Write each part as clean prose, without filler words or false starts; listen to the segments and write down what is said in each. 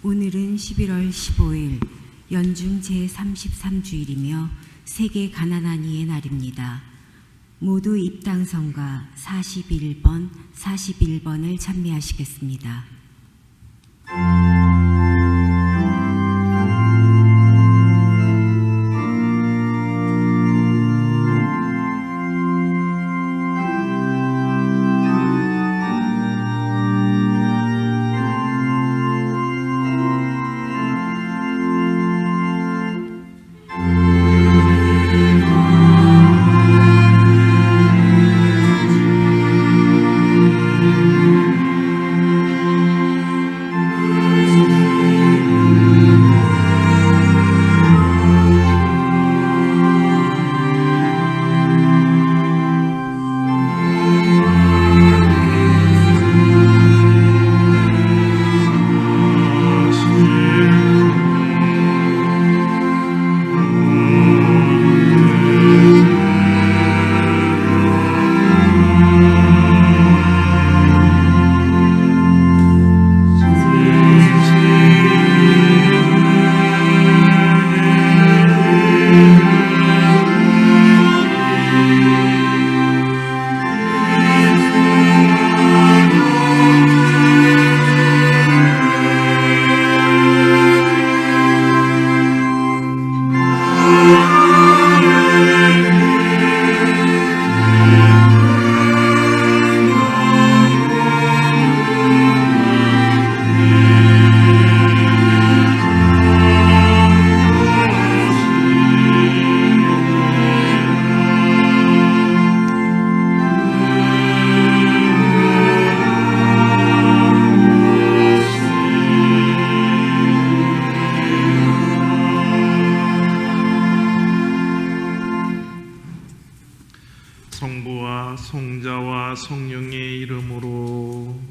오늘은 11월 15일 연중 제33주일이며 세계 가난한 이의 날입니다. 모두 입당성가 41번을 찬미하시겠습니다. 성부와 성자와 성령의 이름으로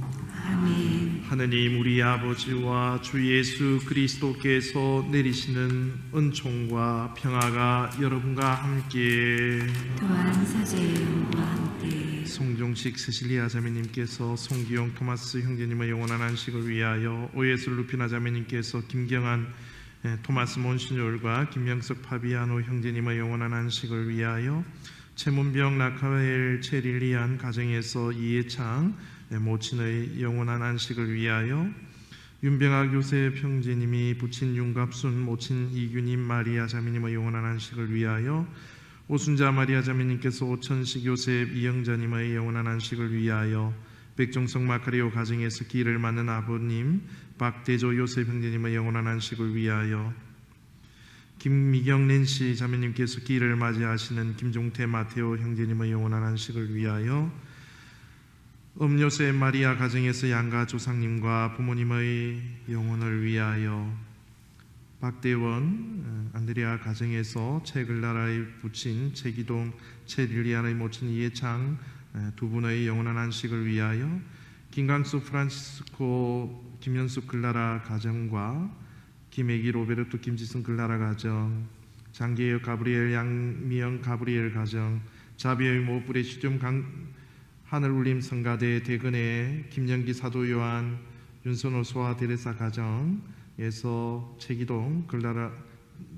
아멘. 하느님 우리 아버지와 주 예수 그리스도께서 내리시는 은총과 평화가 여러분과 함께 또한 사제의 영과 함께 송종식 세실리아 자매님께서 송기용 토마스 형제님의 영원한 안식을 위하여 오예술 루피나 자매님께서 김경한 토마스 몬시뇰과 김명석 파비아노 형제님의 영원한 안식을 위하여 최문병 라카엘 체릴리안 가정에서 이해창 모친의 영원한 안식을 위하여 윤병학 요셉 형제님이 부친 윤갑순 모친 이규님 마리아 자매님의 영원한 안식을 위하여 오순자 마리아 자매님께서 오천식 요셉 이영자님의 영원한 안식을 위하여 백종성 마카리오 가정에서 길을 맞는 아버님 박대조 요셉 형제님의 영원한 안식을 위하여 김미경 낸시 자매님께서 기일을 맞이하시는 김종태 마테오 형제님의 영원한 안식을 위하여 음요셉 마리아 가정에서 양가 조상님과 부모님의 영혼을 위하여 박대원 안드레아 가정에서 최글라라의 부친 최기동 최릴리안의 모친 이해창 두 분의 영원한 안식을 위하여 김강수 프란시스코 김현숙 글라라 가정과 김애기 로베르토 김지승 글라라 가정, 장계혁 가브리엘 양미영 가브리엘 가정, 자비의 모 브레시듐 하늘울림 성가대 대근의 김영기 사도 요한 윤선호 소아 데레사 가정에서 최기동 글라라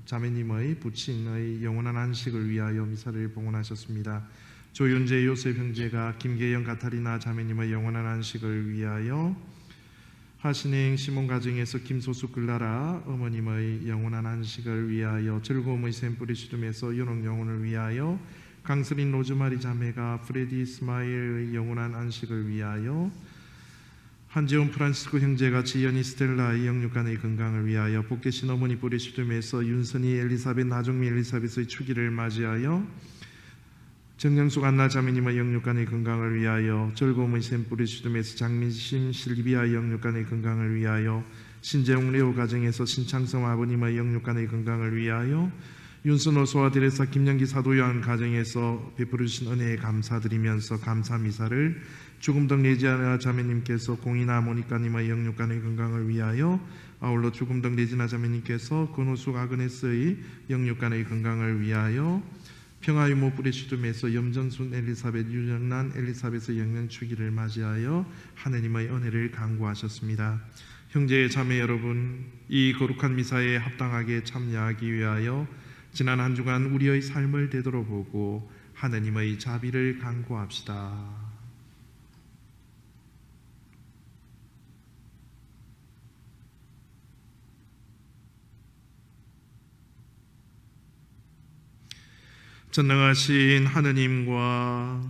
자매님의 부친의 영원한 안식을 위하여 미사를 봉헌하셨습니다. 조윤재 요셉 형제가 김계영 가타리나 자매님의 영원한 안식을 위하여 하신행 시몬 가정에서 김소수 글라라 어머님의 영원한 안식을 위하여 즐거움의 샘뿌리시둠에서 연옥 영혼을 위하여 강스린 로즈마리 자매가 프레디 스마일의 영원한 안식을 위하여 한재훈 프란시스코 형제가 지연이 스텔라의 영육간의 건강을 위하여 복되신 어머니 뿌리시둠에서 윤선이 엘리사벳 나종미 엘리사벳의 추기를 맞이하여 정영숙 안나 자매님의 영육간의 건강을 위하여 즐거움의 샘뿌리시둠에서 장민심 실비아의 영육간의 건강을 위하여 신재웅 레오 가정에서 신창성 아버님의 영육간의 건강을 위하여 윤순호 소아 데레사 김영기 사도 요한 가정에서 베풀으신 은혜에 감사드리면서 감사 미사를 죽음덕 레지나 자매님께서 공이나 모니카님의 영육간의 건강을 위하여 아울러 죽음덕 레지나 자매님께서 권호숙 아그네스의 영육간의 건강을 위하여 평화유모 브레시둠에서 염전순 엘리사벳 유전난 엘리사벳의 영년축일을 맞이하여 하느님의 은혜를 간구하셨습니다. 형제 자매 여러분, 이 거룩한 미사에 합당하게 참여하기 위하여 지난 한 주간 우리의 삶을 되돌아보고 하느님의 자비를 간구합시다. 전능하신 하느님과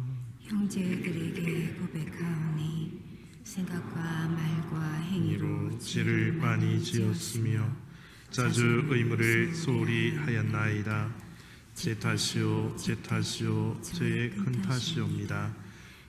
형제들에게 고백하오니 생각과 말과 행위로 죄를 많이 지었으며 자주 의무를 소홀히 하였나이다. 제 탓이요 제 탓이요 저의 큰 탓이옵니다.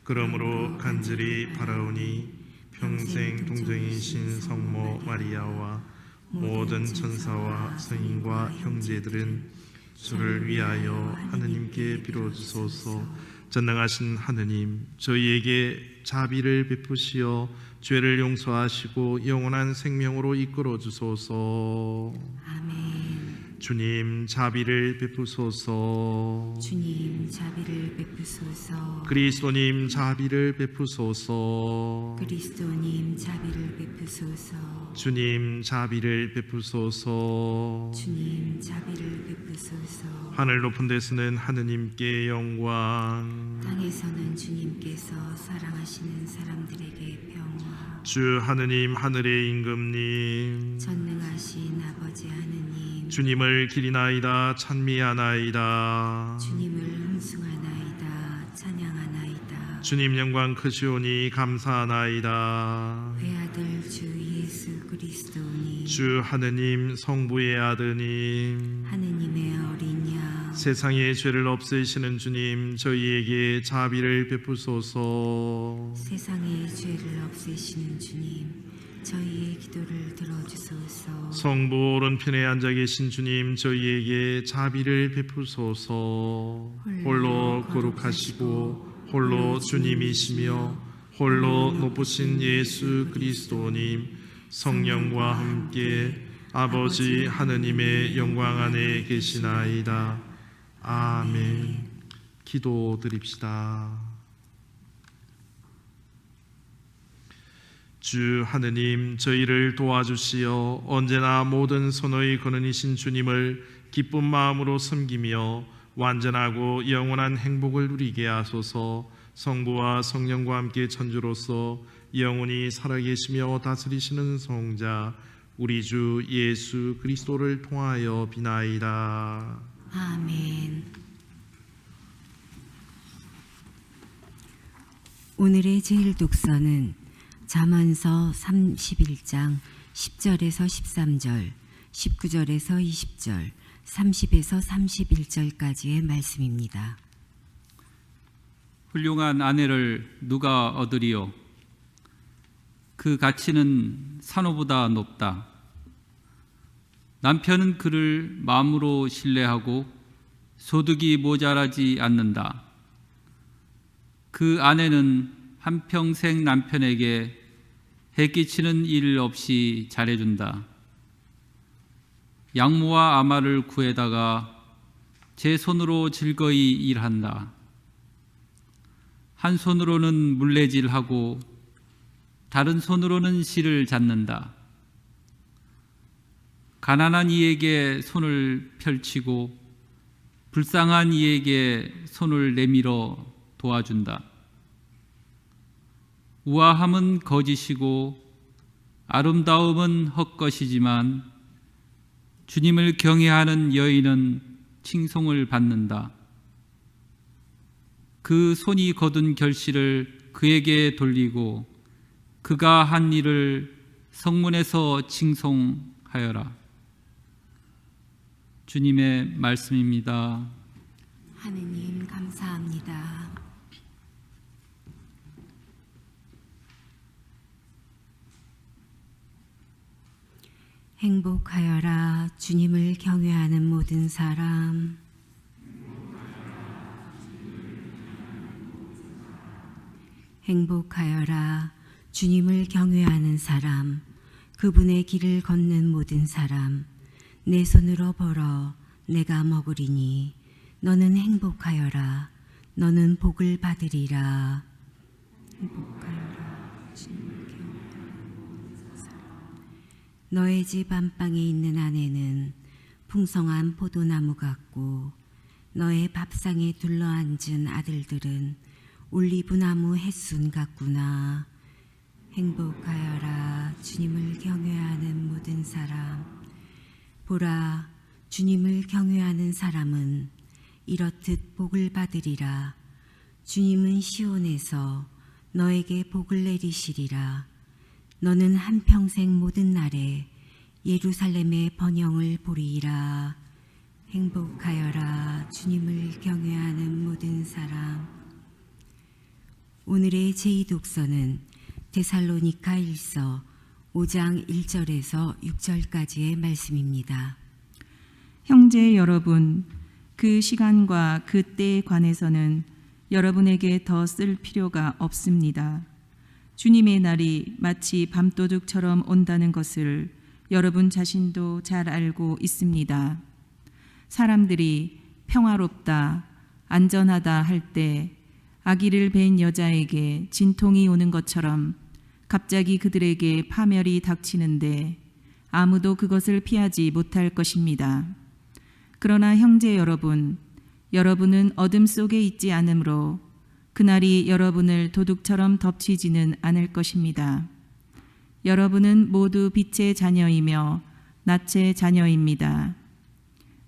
그러므로 간절히 바라오니 평생 동정이신 성모 마리아와 모든 천사와 성인과 형제들은 저를 위하여 하느님께 빌어주소서. 전능하신 하느님, 저희에게 자비를 베푸시어 죄를 용서하시고 영원한 생명으로 이끌어 주소서. 아멘. 주님 자비를 베푸소서. 주님 자비를 베푸소서. 그리스도님 자비를 베푸소서. 그리스도님 자비를 베푸소서. 주님 자비를 베푸소서. 주님 자비를 베푸소서. 하늘 높은 데서는 하느님께 영광, 땅에서는 주님께서 사랑하시는 사람들에게 평화. 주 하느님 하늘의 임금님, 전능하신 아버지 하느님, 주님을 기리나이다 찬미하나이다. 주님을 흥숭하나이다 찬양하나이다. 주님 영광 크시오니 감사하나이다. 외아들 주 예수 그리스도니 주 하느님 성부의 아드님, 하느님의 어린 양 세상의 죄를 없애시는 주님, 저희에게 자비를 베푸소서. 세상의 죄를 없애시는 주님 저희의 기도를 들어주소서. 성부 오른편에 앉아 계신 주님, 저희에게 자비를 베푸소서. 홀로 거룩하시고 홀로 주님이시며 홀로 높으신 예수 그리스도님, 성령과 함께 아버지 하느님의 영광 안에 계시나이다. 아멘. 기도드립시다. 주 하느님, 저희를 도와주시어 언제나 모든 선의 근원이신 주님을 기쁜 마음으로 섬기며 완전하고 영원한 행복을 누리게 하소서. 성부와 성령과 함께 천주로서 영원히 살아계시며 다스리시는 성자 우리 주 예수 그리스도를 통하여 비나이다. 아멘. 오늘의 제일 독서는 잠언서 31장 10절에서 13절, 19절에서 20절, 30에서 31절까지의 말씀입니다. 훌륭한 아내를 누가 얻으리요? 그 가치는 산호보다 높다. 남편은 그를 마음으로 신뢰하고 소득이 모자라지 않는다. 그 아내는 한평생 남편에게 해끼치는 일 없이 잘해준다. 양모와 아마를 구해다가 제 손으로 즐거이 일한다. 한 손으로는 물레질하고 다른 손으로는 실을 잡는다. 가난한 이에게 손을 펼치고 불쌍한 이에게 손을 내밀어 도와준다. 우아함은 거짓이고 아름다움은 헛것이지만 주님을 경외하는 여인은 칭송을 받는다. 그 손이 거둔 결실을 그에게 돌리고 그가 한 일을 성문에서 칭송하여라. 주님의 말씀입니다. 하느님 감사합니다. 행복하여라 주님을 경외하는 모든 사람. 행복하여라 주님을 경외하는 사람. 그분의 길을 걷는 모든 사람. 내 손으로 벌어 내가 먹으리니 너는 행복하여라. 너는 복을 받으리라. 행복하여라 주님을 경외하는 모든 사람. 너의 집 안방에 있는 아내는 풍성한 포도나무 같고 너의 밥상에 둘러앉은 아들들은 올리브나무 햇순 같구나. 행복하여라 주님을 경외하는 모든 사람. 보라 주님을 경외하는 사람은 이렇듯 복을 받으리라. 주님은 시온에서 너에게 복을 내리시리라. 너는 한평생 모든 날에 예루살렘의 번영을 보리이라. 행복하여라 주님을 경외하는 모든 사람. 오늘의 제2독서는 데살로니가 1서 5장 1절에서 6절까지의 말씀입니다. 형제 여러분, 그 시간과 그 때에 관해서는 여러분에게 더 쓸 필요가 없습니다. 주님의 날이 마치 밤도둑처럼 온다는 것을 여러분 자신도 잘 알고 있습니다. 사람들이 평화롭다, 안전하다 할 때 아기를 뵌 여자에게 진통이 오는 것처럼 갑자기 그들에게 파멸이 닥치는데 아무도 그것을 피하지 못할 것입니다. 그러나 형제 여러분, 여러분은 어둠 속에 있지 않으므로 그날이 여러분을 도둑처럼 덮치지는 않을 것입니다. 여러분은 모두 빛의 자녀이며 낯의 자녀입니다.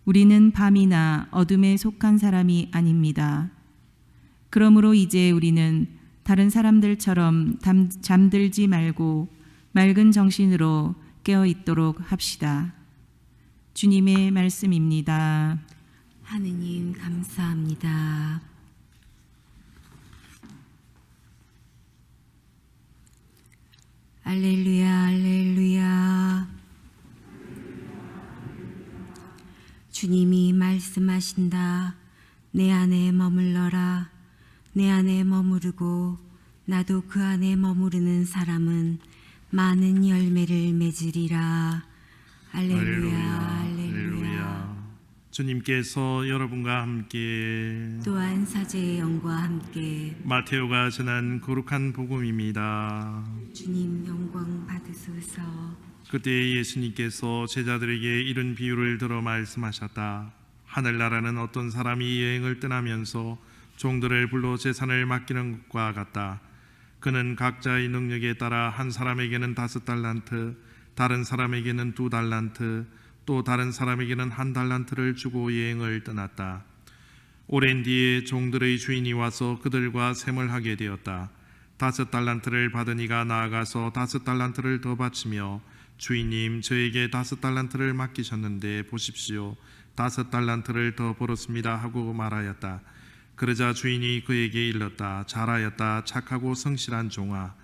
우리는 밤이나 어둠에 속한 사람이 아닙니다. 그러므로 이제 우리는 다른 사람들처럼 잠들지 말고 맑은 정신으로 깨어 있도록 합시다. 주님의 말씀입니다. 하느님 감사합니다. 알렐루야 알렐루야. 주님이 말씀하신다. 내 안에 머물러라. 내 안에 머무르고 나도 그 안에 머무르는 사람은 많은 열매를 맺으리라. 할렐루야 할렐루야. 주님께서 여러분과 함께 또한 사제의 영과 함께 마테오가 전한 거룩한 복음입니다. 주님 영광 받으소서. 그때 예수님께서 제자들에게 이런 비유를 들어 말씀하셨다. 하늘나라는 어떤 사람이 여행을 떠나면서 종들을 불러 재산을 맡기는 것과 같다. 그는 각자의 능력에 따라 한 사람에게는 5달란트, 다른 사람에게는 2달란트, 또 다른 사람에게는 1달란트를 주고 여행을 떠났다. 오랜 뒤에 종들의 주인이 와서 그들과 셈을 하게 되었다. 5달란트를 받은 이가 나아가서 5달란트를 더 바치며 주인님, 저에게 5달란트를 맡기셨는데 보십시오, 5달란트를 더 벌었습니다 하고 말하였다. 그러자 주인이 그에게 일렀다. 잘하였다, 착하고 성실한 종아.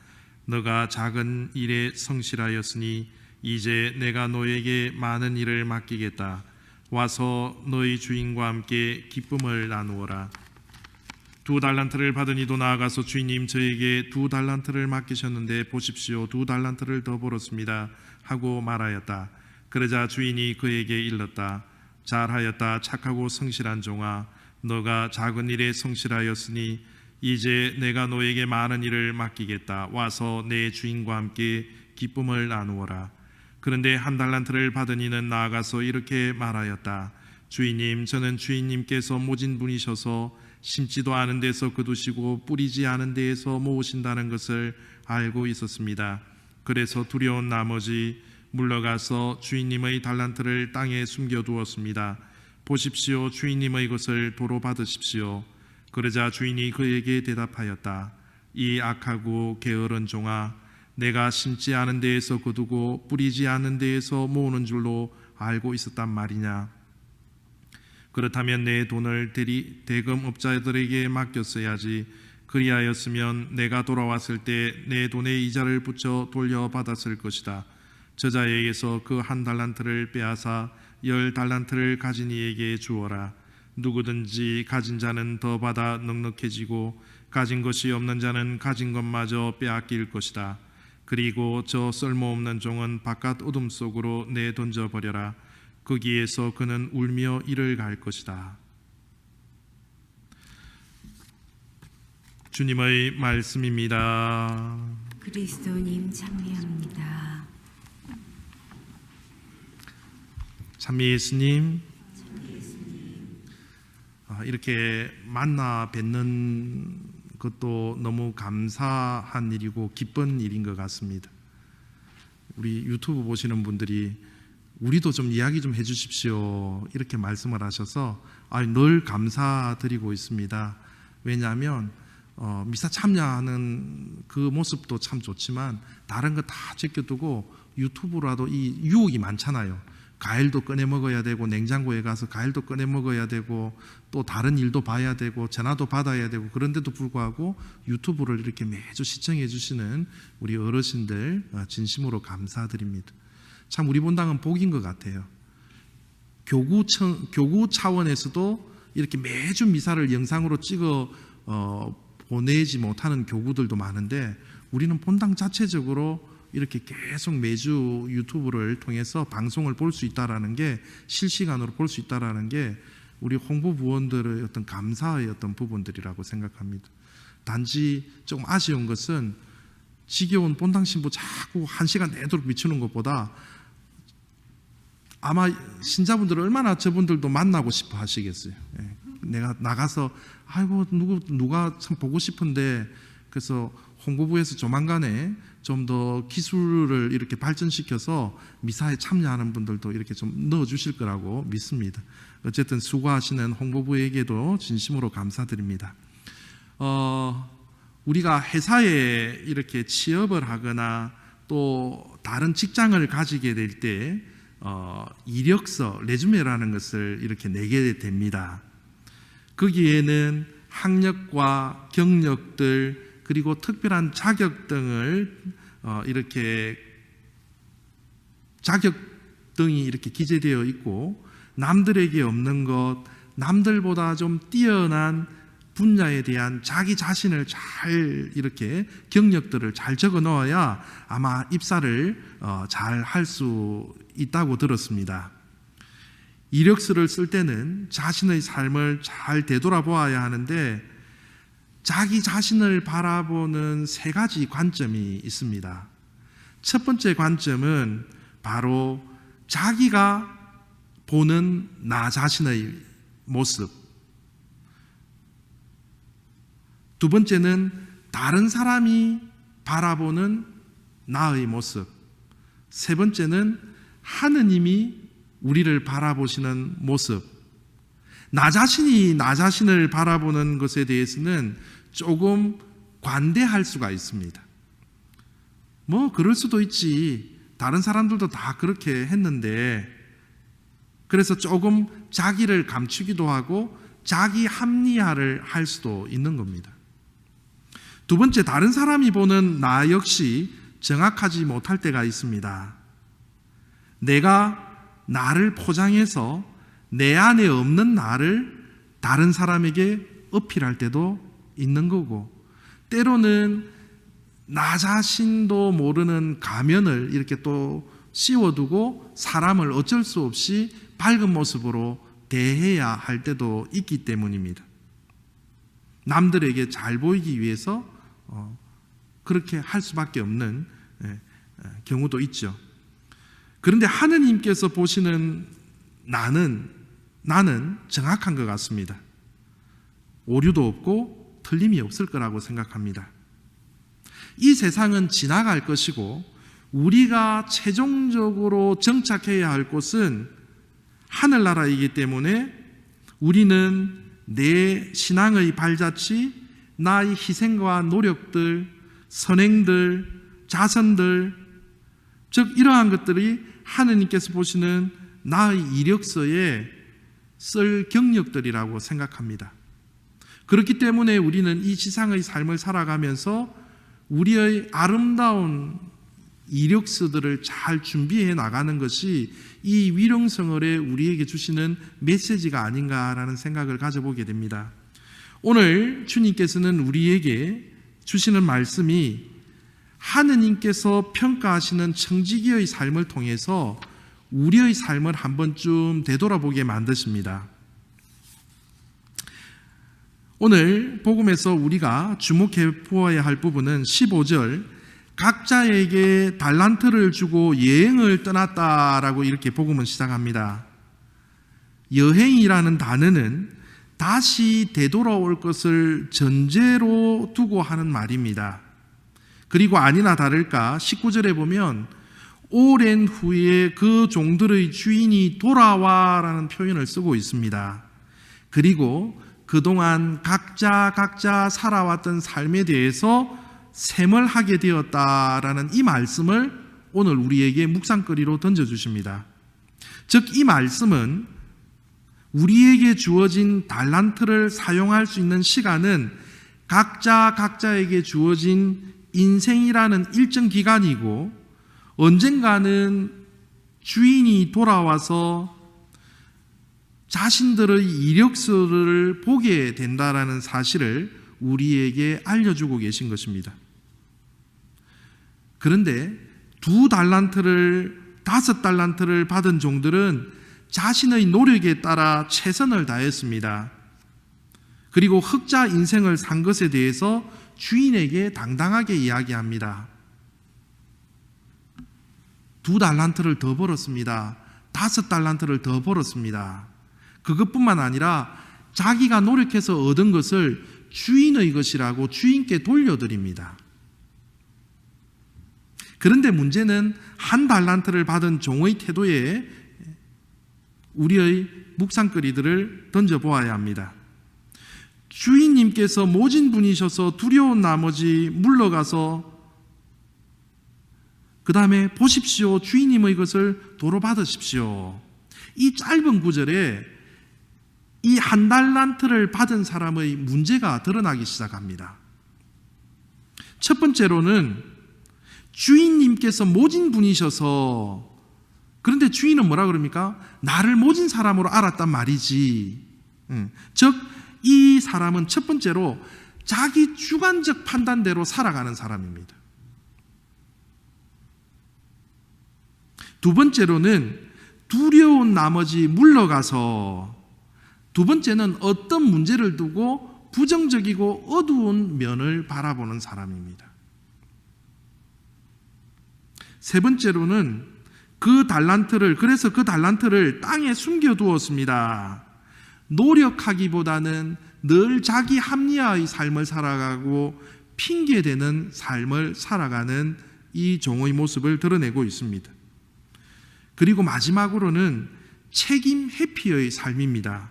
너가 작은 일에 성실하였으니 이제 내가 너에게 많은 일을 맡기겠다. 와서 너희 주인과 함께 기쁨을 나누어라. 2달란트를 받은 이도 나아가서 주인님, 저에게 2달란트를 맡기셨는데 보십시오, 2달란트를 더 벌었습니다 하고 말하였다. 그러자 주인이 그에게 일렀다. 잘하였다, 착하고 성실한 종아. 너가 작은 일에 성실하였으니 이제 내가 너에게 많은 일을 맡기겠다. 와서 내 주인과 함께 기쁨을 나누어라. 그런데 1달란트를 받은 이는 나아가서 이렇게 말하였다. 주인님, 저는 주인님께서 모진 분이셔서 심지도 않은 데서 거두시고 뿌리지 않은 데에서 모으신다는 것을 알고 있었습니다. 그래서 두려운 나머지 물러가서 주인님의 달란트를 땅에 숨겨두었습니다. 보십시오, 주인님의 것을 도로 받으십시오. 그러자 주인이 그에게 대답하였다. 이 악하고 게으른 종아, 내가 심지 않은 데에서 거두고 뿌리지 않은 데에서 모으는 줄로 알고 있었단 말이냐. 그렇다면 내 돈을 대금업자들에게 맡겼어야지. 그리하였으면 내가 돌아왔을 때 내 돈에 이자를 붙여 돌려받았을 것이다. 저자에게서 그 1달란트를 빼앗아 10달란트를 가진 이에게 주어라. 누구든지 가진 자는 더 받아 넉넉해지고 가진 것이 없는 자는 가진 것마저 빼앗길 것이다. 그리고 저 쓸모없는 종은 바깥 어둠 속으로 내던져 버려라. 거기에서 그는 울며 이를 갈 것이다. 주님의 말씀입니다. 그리스도님 찬미합니다. 참미 예수님, 이렇게 만나 뵙는 것도 너무 감사한 일이고 기쁜 일인 것 같습니다. 우리 유튜브 보시는 분들이 우리도 좀 이야기 좀 해주십시오 이렇게 말씀을 하셔서 늘 감사드리고 있습니다. 왜냐하면 미사 참여하는 그 모습도 참 좋지만 다른 거 다 제껴두고 유튜브라도 이 유혹이 많잖아요. 과일도 꺼내 먹어야 되고 냉장고에 가서 과일도 꺼내 먹어야 되고 또 다른 일도 봐야 되고 전화도 받아야 되고 그런데도 불구하고 유튜브를 이렇게 매주 시청해 주시는 우리 어르신들 진심으로 감사드립니다. 참 우리 본당은 복인 것 같아요. 교구 차원에서도 이렇게 매주 미사를 영상으로 찍어 보내지 못하는 교구들도 많은데 우리는 본당 자체적으로 이렇게 계속 매주 유튜브를 통해서 방송을 볼 수 있다라는 게 실시간으로 볼 수 있다라는 게 우리 홍보부원들의 어떤 감사의 어떤 부분들이라고 생각합니다. 단지 조금 아쉬운 것은 지겨운 본당 신부 자꾸 1시간 내도록 비추는 것보다 아마 신자분들 얼마나 저분들도 만나고 싶어 하시겠어요. 내가 나가서 아이고 누가 참 보고 싶은데 그래서 홍보부에서 조만간에 좀 더 기술을 이렇게 발전시켜서 미사에 참여하는 분들도 이렇게 좀 넣어주실 거라고 믿습니다. 어쨌든 수고하시는 홍보부에게도 진심으로 감사드립니다. 우리가 회사에 이렇게 취업을 하거나 또 다른 직장을 가지게 될 때 이력서, 레주메라는 것을 이렇게 내게 됩니다. 거기에는 학력과 경력들 그리고 특별한 자격 등을 이렇게 자격 등이 이렇게 기재되어 있고 남들에게 없는 것, 남들보다 좀 뛰어난 분야에 대한 자기 자신을 잘 이렇게 경력들을 잘 적어 넣어야 아마 입사를 잘 할 수 있다고 들었습니다. 이력서를 쓸 때는 자신의 삶을 잘 되돌아보아야 하는데 자기 자신을 바라보는 3가지 관점이 있습니다. 첫 번째 관점은 바로 자기가 보는 나 자신의 모습. 두 번째는 다른 사람이 바라보는 나의 모습. 세 번째는 하느님이 우리를 바라보시는 모습. 나 자신이 나 자신을 바라보는 것에 대해서는 조금 관대할 수가 있습니다. 뭐 그럴 수도 있지. 다른 사람들도 다 그렇게 했는데 그래서 조금 자기를 감추기도 하고 자기 합리화를 할 수도 있는 겁니다. 두 번째, 다른 사람이 보는 나 역시 정확하지 못할 때가 있습니다. 내가 나를 포장해서 내 안에 없는 나를 다른 사람에게 어필할 때도 있는 거고 때로는 나 자신도 모르는 가면을 이렇게 또 씌워두고 사람을 어쩔 수 없이 밝은 모습으로 대해야 할 때도 있기 때문입니다. 남들에게 잘 보이기 위해서 그렇게 할 수밖에 없는 경우도 있죠. 그런데 하느님께서 보시는 나는 정확한 것 같습니다. 오류도 없고 틀림이 없을 거라고 생각합니다. 이 세상은 지나갈 것이고 우리가 최종적으로 정착해야 할 곳은 하늘나라이기 때문에 우리는 내 신앙의 발자취, 나의 희생과 노력들, 선행들, 자선들, 즉 이러한 것들이 하느님께서 보시는 나의 이력서에 쓸 경력들이라고 생각합니다. 그렇기 때문에 우리는 이 지상의 삶을 살아가면서 우리의 아름다운 이력서들을 잘 준비해 나가는 것이 이 위령성을에 우리에게 주시는 메시지가 아닌가라는 생각을 가져보게 됩니다. 오늘 주님께서는 우리에게 주시는 말씀이 하느님께서 평가하시는 청지기의 삶을 통해서 우리의 삶을 한 번쯤 되돌아보게 만드십니다. 오늘 복음에서 우리가 주목해 보아야 할 부분은 15절 각자에게 달란트를 주고 여행을 떠났다라고 이렇게 복음은 시작합니다. 여행이라는 단어는 다시 되돌아올 것을 전제로 두고 하는 말입니다. 그리고 아니나 다를까 19절에 보면 오랜 후에 그 종들의 주인이 돌아와라는 표현을 쓰고 있습니다. 그리고 그동안 각자 살아왔던 삶에 대해서 셈을 하게 되었다라는 이 말씀을 오늘 우리에게 묵상거리로 던져주십니다. 즉 이 말씀은 우리에게 주어진 달란트를 사용할 수 있는 시간은 각자에게 주어진 인생이라는 일정 기간이고, 언젠가는 주인이 돌아와서 자신들의 이력서를 보게 된다라는 사실을 우리에게 알려주고 계신 것입니다. 그런데 2달란트를 5달란트를 받은 종들은 자신의 노력에 따라 최선을 다했습니다. 그리고 흑자 인생을 산 것에 대해서 주인에게 당당하게 이야기합니다. 2달란트를 더 벌었습니다. 5달란트를 더 벌었습니다. 그것뿐만 아니라 자기가 노력해서 얻은 것을 주인의 것이라고 주인께 돌려드립니다. 그런데 문제는 1달란트를 받은 종의 태도에 우리의 묵상거리들을 던져보아야 합니다. 주인님께서 모진 분이셔서 두려운 나머지 물러가서 그 다음에 보십시오, 주인님의 것을 도로 받으십시오. 이 짧은 구절에 이 1달란트를 받은 사람의 문제가 드러나기 시작합니다. 첫 번째로는 주인님께서 모진 분이셔서, 그런데 주인은 뭐라 그럽니까? 나를 모진 사람으로 알았단 말이지. 즉 이 사람은 첫 번째로 자기 주관적 판단대로 살아가는 사람입니다. 두 번째로는 두려운 나머지 물러가서, 두 번째는 어떤 문제를 두고 부정적이고 어두운 면을 바라보는 사람입니다. 세 번째로는 그래서 그 달란트를 땅에 숨겨두었습니다. 노력하기보다는 늘 자기 합리화의 삶을 살아가고 핑계대는 삶을 살아가는 이 종의 모습을 드러내고 있습니다. 그리고 마지막으로는 책임 회피의 삶입니다.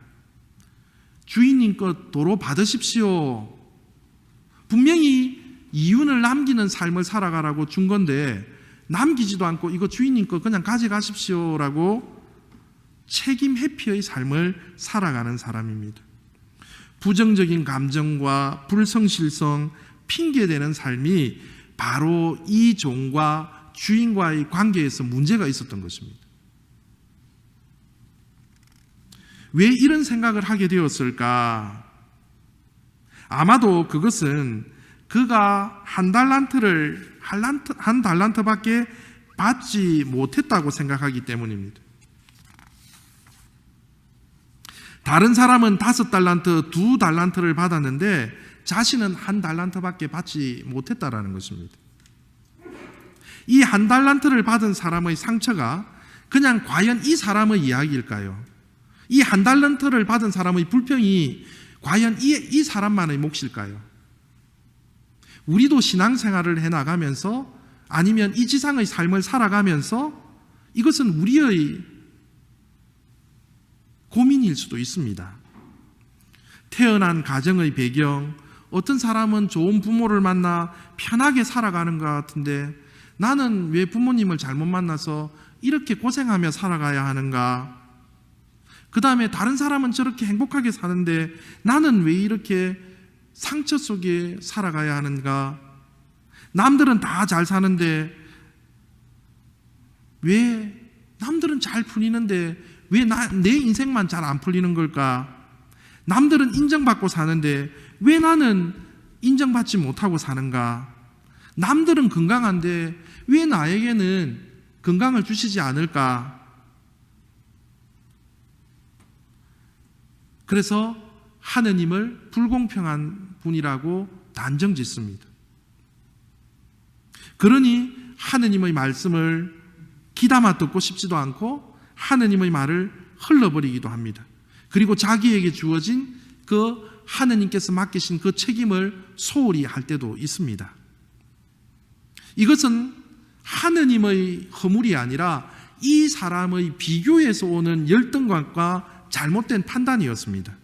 주인님 것 도로 받으십시오. 분명히 이윤을 남기는 삶을 살아가라고 준 건데 남기지도 않고 이거 주인님 거 그냥 가져가십시오라고 책임 회피의 삶을 살아가는 사람입니다. 부정적인 감정과 불성실성, 핑계대는 삶이 바로 이 종과 주인과의 관계에서 문제가 있었던 것입니다. 왜 이런 생각을 하게 되었을까? 아마도 그것은 그가 1달란트밖에 받지 못했다고 생각하기 때문입니다. 다른 사람은 5달란트, 2달란트를 받았는데 자신은 1달란트밖에 받지 못했다라는 것입니다. 이 1달란트를 받은 사람의 상처가 그냥 과연 이 사람의 이야기일까요? 이 1달란트를 받은 사람의 불평이 과연 이 사람만의 몫일까요? 우리도 신앙생활을 해나가면서 아니면 이 지상의 삶을 살아가면서 이것은 우리의 고민일 수도 있습니다. 태어난 가정의 배경, 어떤 사람은 좋은 부모를 만나 편하게 살아가는 것 같은데 나는 왜 부모님을 잘못 만나서 이렇게 고생하며 살아가야 하는가? 그 다음에 다른 사람은 저렇게 행복하게 사는데 나는 왜 이렇게 상처 속에 살아가야 하는가? 남들은 다 잘 사는데 왜 남들은 잘 풀리는데 왜 내 인생만 잘 안 풀리는 걸까? 남들은 인정받고 사는데 왜 나는 인정받지 못하고 사는가? 남들은 건강한데 왜 나에게는 건강을 주시지 않을까? 그래서 하느님을 불공평한 분이라고 단정짓습니다. 그러니 하느님의 말씀을 귀담아 듣고 싶지도 않고 하느님의 말을 흘러버리기도 합니다. 그리고 자기에게 주어진 그 하느님께서 맡기신 그 책임을 소홀히 할 때도 있습니다. 이것은 하느님의 허물이 아니라 이 사람의 비교에서 오는 열등감과 잘못된 판단이었습니다.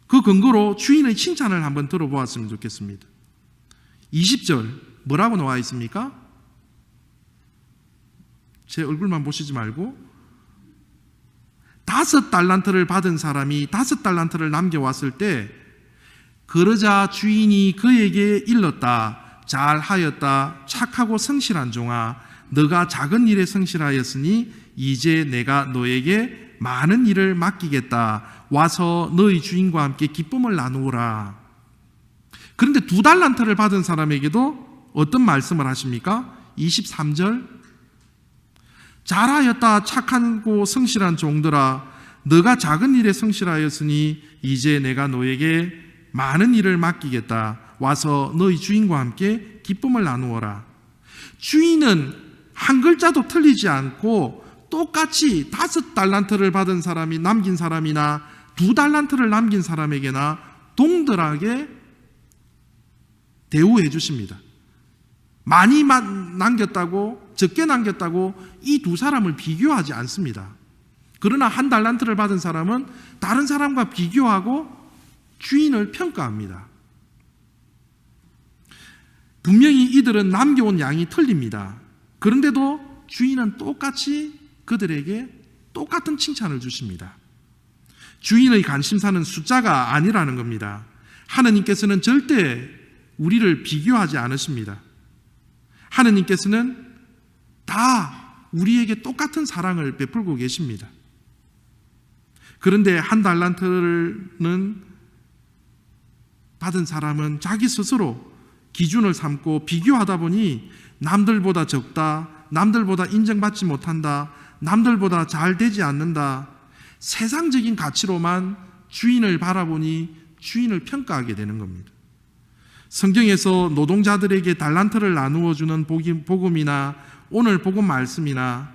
그 근거로 주인의 칭찬을 한번 들어보았으면 좋겠습니다. 20절 뭐라고 나와 있습니까? 제 얼굴만 보시지 말고 5달란트를 받은 사람이 5달란트를 남겨왔을 때 그러자 주인이 그에게 일렀다. 잘하였다. 착하고 성실한 종아, 너가 작은 일에 성실하였으니 이제 내가 너에게 많은 일을 맡기겠다. 와서 너희 주인과 함께 기쁨을 나누어라. 그런데 2달란트를 받은 사람에게도 어떤 말씀을 하십니까? 23절 잘하였다. 착하고 성실한 종들아, 너가 작은 일에 성실하였으니 이제 내가 너에게 많은 일을 맡기겠다. 와서 너희 주인과 함께 기쁨을 나누어라. 주인은 한 글자도 틀리지 않고 똑같이 5달란트를 받은 사람이 남긴 사람이나 2달란트를 남긴 사람에게나 동등하게 대우해 주십니다. 많이 남겼다고 적게 남겼다고 이 두 사람을 비교하지 않습니다. 그러나 1달란트를 받은 사람은 다른 사람과 비교하고 주인을 평가합니다. 분명히 이들은 남겨온 양이 틀립니다. 그런데도 주인은 똑같이 그들에게 똑같은 칭찬을 주십니다. 주인의 관심사는 숫자가 아니라는 겁니다. 하느님께서는 절대 우리를 비교하지 않으십니다. 하느님께서는 다 우리에게 똑같은 사랑을 베풀고 계십니다. 그런데 1달란트를 받은 사람은 자기 스스로 기준을 삼고 비교하다 보니 남들보다 적다, 남들보다 인정받지 못한다, 남들보다 잘 되지 않는다, 세상적인 가치로만 주인을 바라보니 주인을 평가하게 되는 겁니다. 성경에서 노동자들에게 달란트를 나누어 주는 복음이나 오늘 복음 말씀이나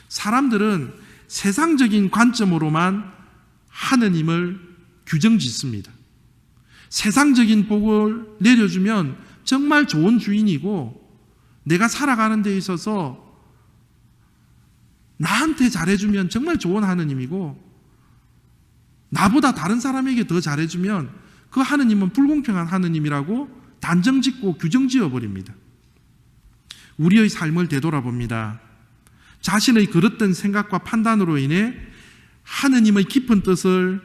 사람들은 세상적인 관점으로만 하느님을 규정짓습니다. 세상적인 복을 내려주면 정말 좋은 주인이고 내가 살아가는 데 있어서 나한테 잘해주면 정말 좋은 하느님이고 나보다 다른 사람에게 더 잘해주면 그 하느님은 불공평한 하느님이라고 단정짓고 규정지어버립니다. 우리의 삶을 되돌아봅니다. 자신의 그릇된 생각과 판단으로 인해 하느님의 깊은 뜻을,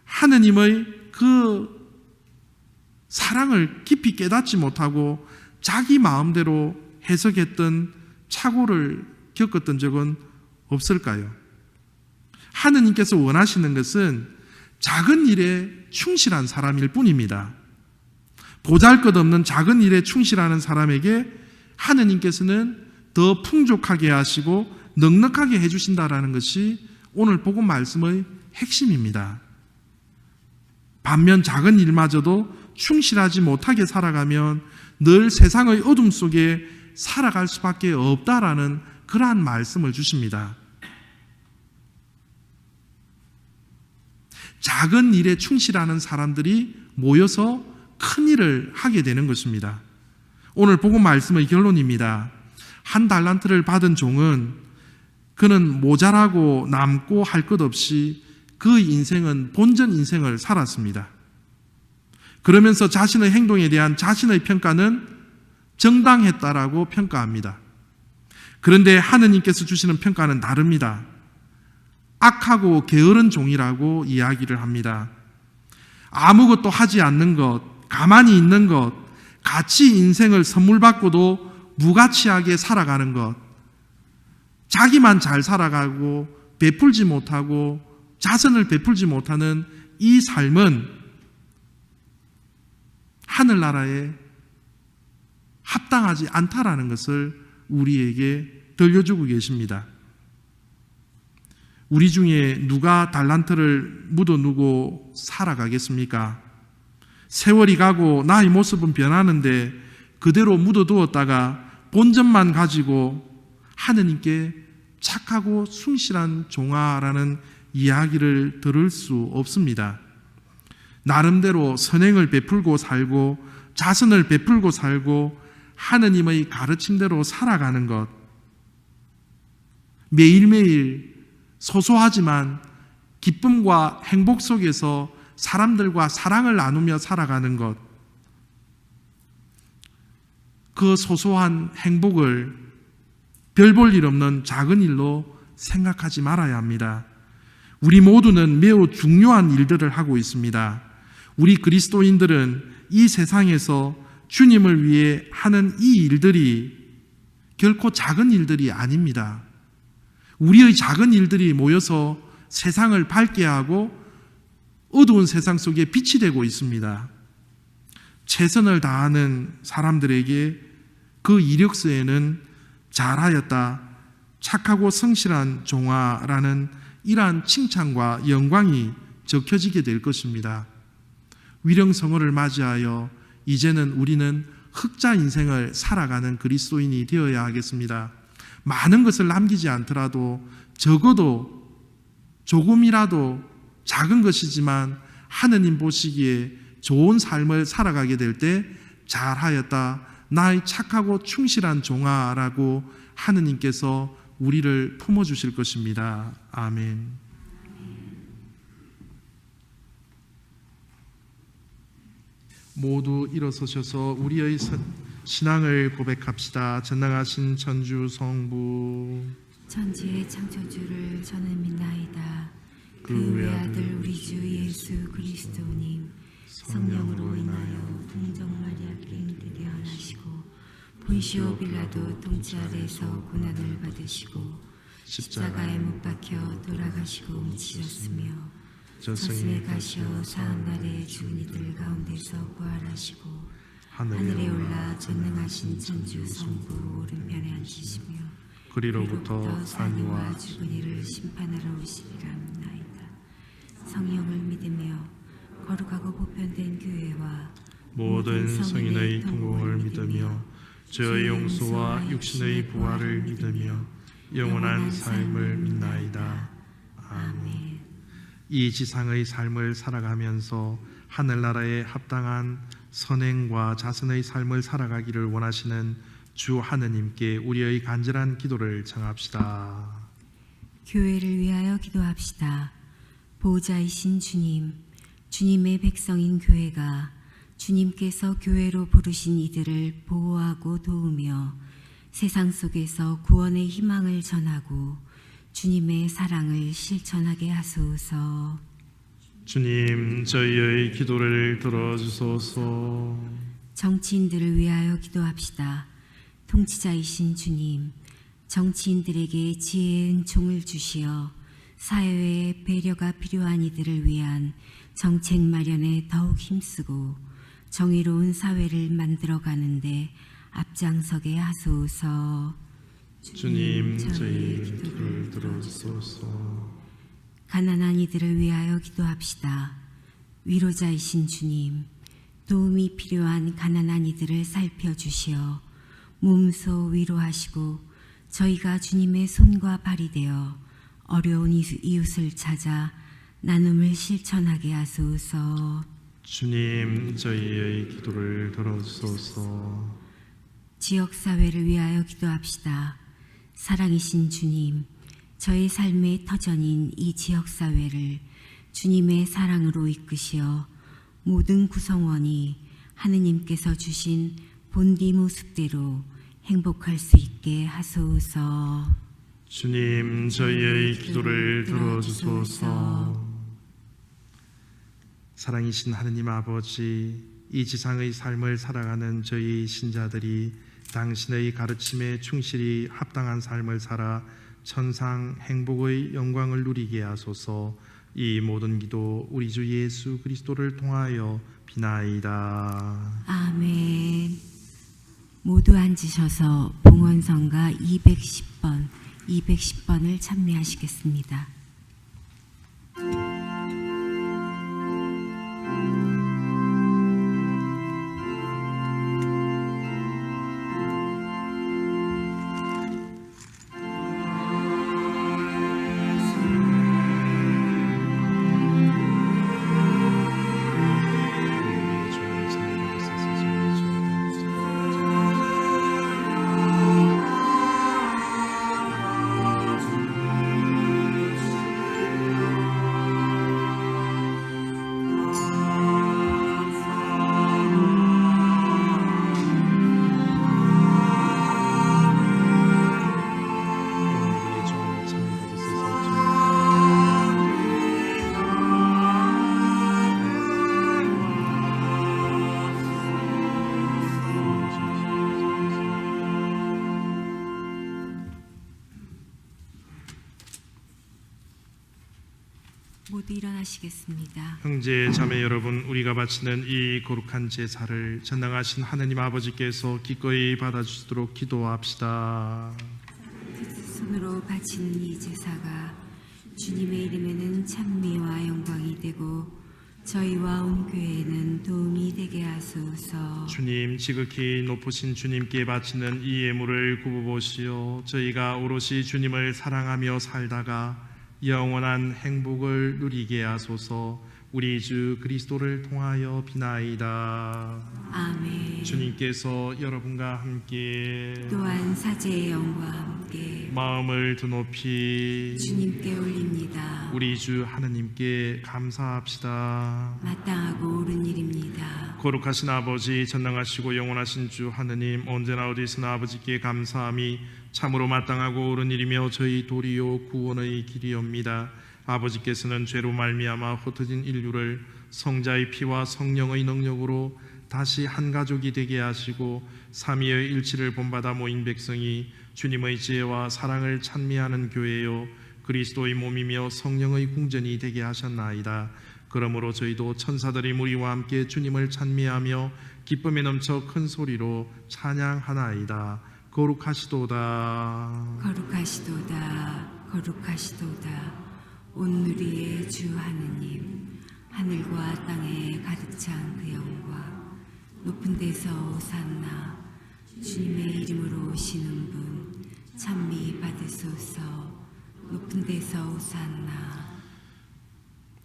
하느님의 그 사랑을 깊이 깨닫지 못하고 자기 마음대로 해석했던 착오를 겪었던 적은 없을까요? 하느님께서 원하시는 것은 작은 일에 충실한 사람일 뿐입니다. 보잘것없는 작은 일에 충실하는 사람에게 하느님께서는 더 풍족하게 하시고 넉넉하게 해주신다라는 것이 오늘 복음 말씀의 핵심입니다. 반면 작은 일마저도 충실하지 못하게 살아가면 늘 세상의 어둠 속에 살아갈 수밖에 없다라는 그러한 말씀을 주십니다. 작은 일에 충실하는 사람들이 모여서 큰 일을 하게 되는 것입니다. 오늘 복음 말씀의 결론입니다. 1달란트를 받은 종은 그는 모자라고 남고 할 것 없이 그 인생은 본전 인생을 살았습니다. 그러면서 자신의 행동에 대한 자신의 평가는 정당했다라고 평가합니다. 그런데 하느님께서 주시는 평가는 다릅니다. 악하고 게으른 종이라고 이야기를 합니다. 아무것도 하지 않는 것, 가만히 있는 것, 같이 인생을 선물 받고도 무가치하게 살아가는 것, 자기만 잘 살아가고 베풀지 못하고 자선을 베풀지 못하는 이 삶은 하늘나라에 합당하지 않다라는 것을 우리에게 들려주고 계십니다. 우리 중에 누가 달란트를 묻어두고 살아가겠습니까? 세월이 가고 나의 모습은 변하는데 그대로 묻어두었다가 본전만 가지고 하느님께 착하고 충실한 종아라는 이야기를 들을 수 없습니다. 나름대로 선행을 베풀고 살고 자선을 베풀고 살고 하느님의 가르침대로 살아가는 것, 매일매일 소소하지만 기쁨과 행복 속에서 사람들과 사랑을 나누며 살아가는 것, 그 소소한 행복을 별 볼 일 없는 작은 일로 생각하지 말아야 합니다. 우리 모두는 매우 중요한 일들을 하고 있습니다. 우리 그리스도인들은 이 세상에서 주님을 위해 하는 이 일들이 결코 작은 일들이 아닙니다. 우리의 작은 일들이 모여서 세상을 밝게 하고 어두운 세상 속에 빛이 되고 있습니다. 최선을 다하는 사람들에게 그 이력서에는 잘하였다, 착하고 성실한 종아라는 이러한 칭찬과 영광이 적혀지게 될 것입니다. 위령성어를 맞이하여 이제는 우리는 흑자 인생을 살아가는 그리스도인이 되어야 하겠습니다. 많은 것을 남기지 않더라도 적어도 조금이라도 작은 것이지만 하느님 보시기에 좋은 삶을 살아가게 될 때 잘하였다, 나의 착하고 충실한 종아라고 하느님께서 우리를 품어주실 것입니다. 아멘. 모두 일어서셔서 우리의 신앙을 고백합시다. 전능하신 천주 성부 천지의 창조주를 저는 믿나이다. 그 그 외아들 우리 주 예수 그리스도님 성령으로 인하여 동정 마리아께 잉태되어 나시고 본시오 빌라도 통치 아래에서 고난을 받으시고 십자가에 못 박혀 돌아가시고 묻히셨으며 저승에 가시어 사흘날에 죽은 이들 가운데서 부활하시고 하늘에 올라 전능하신 천주 성부 오른편에 앉으시며 그리로부터 산이와 죽은 이를 심판하러 오시리라 믿나이다. 성령을 믿으며 거룩하고 보편된 교회와 모든 성인의 통공을 믿으며 죄의 용서와 육신의 부활을 믿으며 영원한 삶을 믿나이다. 아멘. 이 지상의 삶을 살아가면서 하늘나라에 합당한 선행과 자선의 삶을 살아가기를 원하시는 주 하느님께 우리의 간절한 기도를 청합시다. 교회를 위하여 기도합시다. 보호자이신 주님, 주님의 백성인 교회가 주님께서 교회로 부르신 이들을 보호하고 도우며 세상 속에서 구원의 희망을 전하고 주님의 사랑을 실천하게 하소서. 주님, 저희의 기도를 들어주소서. 정치인들을 위하여 기도합시다. 통치자이신 주님, 정치인들에게 지혜의 은총을 주시어 사회에 배려가 필요한 이들을 위한 정책 마련에 더욱 힘쓰고 정의로운 사회를 만들어가는데 앞장서게 하소서. 주님, 저희의 기도를 들어주소서. 가난한 이들을 위하여 기도합시다. 위로자이신 주님, 도움이 필요한 가난한 이들을 살펴주시어 몸소 위로하시고 저희가 주님의 손과 발이 되어 어려운 이웃을 찾아 나눔을 실천하게 하소서. 주님, 저희의 기도를 들어주소서. 지역사회를 위하여 기도합시다. 사랑이신 주님, 저의 삶의 터전인 이 지역사회를 주님의 사랑으로 이끄시어 모든 구성원이 하느님께서 주신 본디 모습대로 행복할 수 있게 하소서. 주님, 저희의 기도를 들어주소서. 사랑이신 하느님 아버지, 이 지상의 삶을 살아가는 저희 신자들이 당신의 가르침에 충실히 합당한 삶을 살아 천상 행복의 영광을 누리게 하소서. 이 모든 기도 우리 주 예수 그리스도를 통하여 비나이다. 아멘. 모두 앉으셔서 봉헌성가 210번을 찬미하시겠습니다. 모두 일어나시겠습니다. 형제 자매 여러분, 우리가 바치는 이 거룩한 제사를 전능하신 하느님 아버지께서 기꺼이 받아주시도록 기도합시다. 손으로 바치는 이 제사가 주님의 이름에는 찬미와 영광이 되고 저희와 온 교회에는 도움이 되게 하소서. 주님, 지극히 높으신 주님께 바치는 이 예물을 굽어보시어 저희가 오롯이 주님을 사랑하며 살다가 영원한 행복을 누리게 하소서. 우리 주 그리스도를 통하여 비나이다. 아멘. 주님께서 여러분과 함께 또한 사제의 영과 함께 마음을 드높이 주님께 올립니다. 우리 주 하느님께 감사합시다. 마땅하고 옳은 일입니다. 거룩하신 아버지, 전능하시고 영원하신 주 하느님, 언제나 어디서나 아버지께 감사함이 참으로 마땅하고 옳은 일이며 저희 도리요 구원의 길이옵니다. 아버지께서는 죄로 말미암아 흩어진 인류를 성자의 피와 성령의 능력으로 다시 한 가족이 되게 하시고 삼위의 일치를 본받아 모인 백성이 주님의 지혜와 사랑을 찬미하는 교회요 그리스도의 몸이며 성령의 궁전이 되게 하셨나이다. 그러므로 저희도 천사들이 무리와 함께 주님을 찬미하며 기쁨에 넘쳐 큰 소리로 찬양하나이다. 거룩하시도다. 거룩하시도다. 거룩하시도다. 온누리의 주 하느님, 하늘과 땅에 가득 찬 그 영광, 높은 데서 오산나, 주님의 이름으로 오시는 분 찬미 받으소서. 높은 데서 오산나.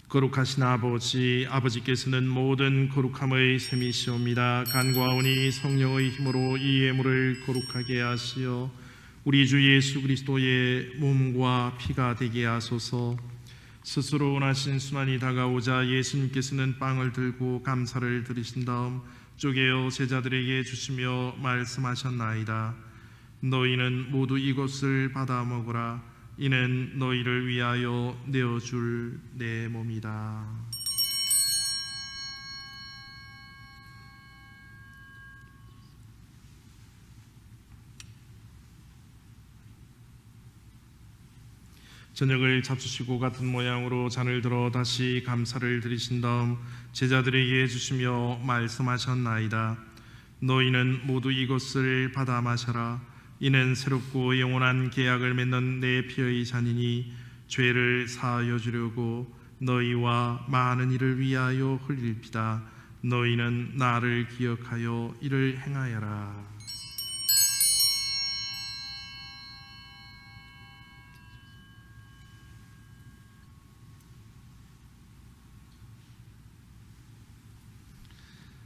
거룩하신 아버지, 아버지께서는 모든 거룩함의 셈이시옵니다. 간과하오니 성령의 힘으로 이 예물을 거룩하게 하시어 우리 주 예수 그리스도의 몸과 피가 되게 하소서. 스스로 원하신 순환이 다가오자 예수님께서는 빵을 들고 감사를 드리신 다음 쪼개어 제자들에게 주시며 말씀하셨나이다. 너희는 모두 이것을 받아 먹으라. 이는 너희를 위하여 내어줄 내 몸이다. 저녁을 잡수시고 같은 모양으로 잔을 들어 다시 감사를 드리신 다음 제자들에게 주시며 말씀하셨나이다. 너희는 모두 이것을 받아 마셔라. 이는 새롭고 영원한 계약을 맺는 내 피의 잔이니 죄를 사하여 주려고 너희와 많은 이를 위하여 흘릴 피다. 너희는 나를 기억하여 이를 행하여라.